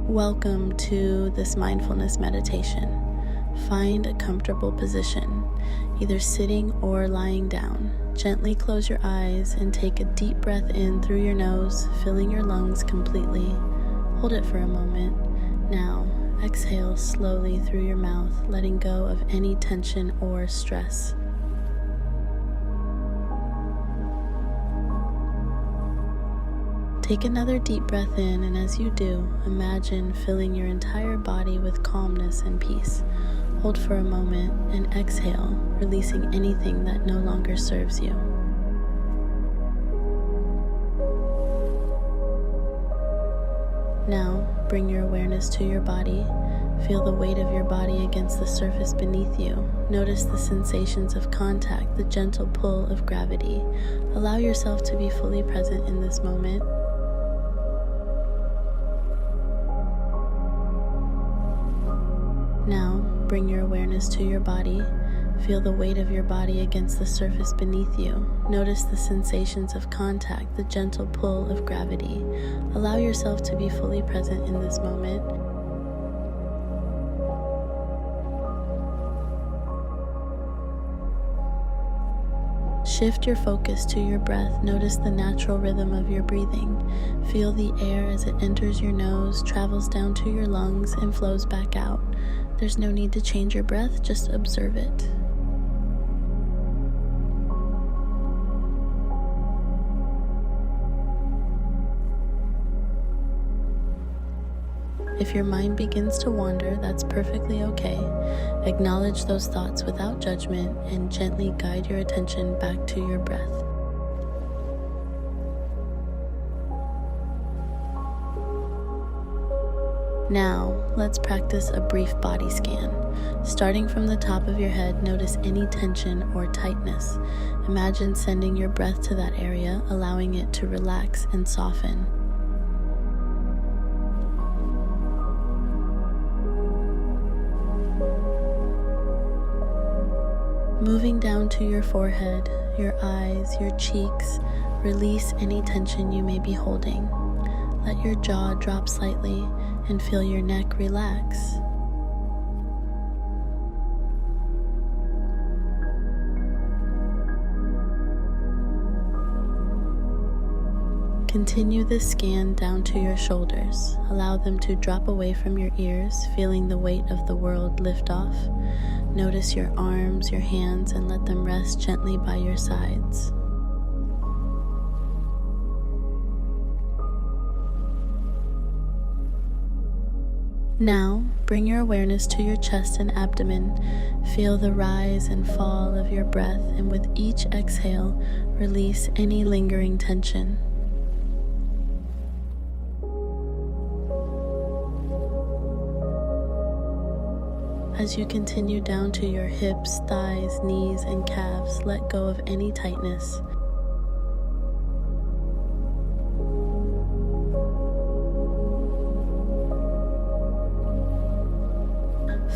Welcome to this mindfulness meditation. Find a comfortable position, either sitting or lying down. Gently close your eyes and take a deep breath in through your nose, filling your lungs completely. Hold it for a moment. Now, exhale slowly through your mouth, letting go of any tension or stress. Take another deep breath in, and as you do, imagine filling your entire body with calmness and peace. Hold for a moment and exhale, releasing anything that no longer serves you. Now, bring your awareness to your body. Feel the weight of your body against the surface beneath you. Notice the sensations of contact, the gentle pull of gravity. Allow yourself to be fully present in this moment. Now, bring your awareness to your body. Feel the weight of your body against the surface beneath you. Notice the sensations of contact, the gentle pull of gravity. Allow yourself to be fully present in this moment. Shift your focus to your breath. Notice the natural rhythm of your breathing. Feel the air as it enters your nose, travels down to your lungs, and flows back out. There's no need to change your breath, just observe it. If your mind begins to wander, that's perfectly okay. Acknowledge those thoughts without judgment and gently guide your attention back to your breath. Now, let's practice a brief body scan. Starting from the top of your head, notice any tension or tightness. Imagine sending your breath to that area, allowing it to relax and soften. Moving down to your forehead, your eyes, your cheeks, release any tension you may be holding. Let your jaw drop slightly and feel your neck relax. Continue this scan down to your shoulders. Allow them to drop away from your ears, feeling the weight of the world lift off. Notice your arms, your hands, and let them rest gently by your sides. Now, bring your awareness to your chest and abdomen. Feel the rise and fall of your breath, and with each exhale, release any lingering tension. As you continue down to your hips, thighs, knees, and calves, let go of any tightness.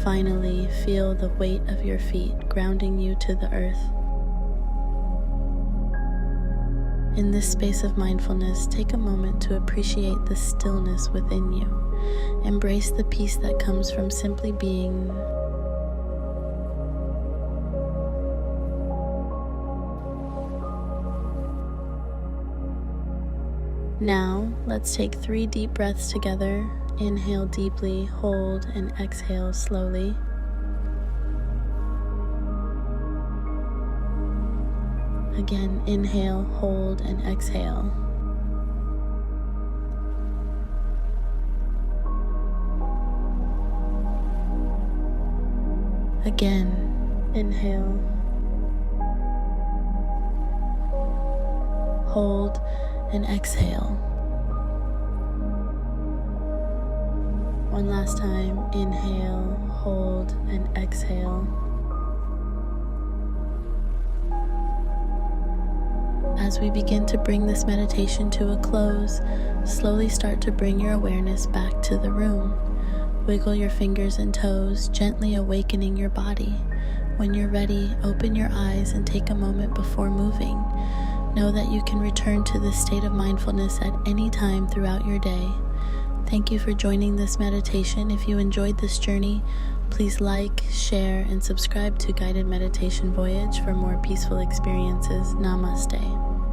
Finally, feel the weight of your feet grounding you to the earth. In this space of mindfulness, take a moment to appreciate the stillness within you. Embrace the peace that comes from simply being. Now, let's take 3 deep breaths together. Inhale deeply, hold, and exhale slowly. Again, inhale, hold, and exhale. Again, inhale, hold, and exhale. One last time, inhale, hold, and exhale. As we begin to bring this meditation to a close, slowly start to bring your awareness back to the room. Wiggle your fingers and toes, gently awakening your body. When you're ready, open your eyes and take a moment before moving. Know that you can return to this state of mindfulness at any time throughout your day. Thank you for joining this meditation. If you enjoyed this journey, please like, share, and subscribe to Guided Meditation Voyage for more peaceful experiences. Namaste.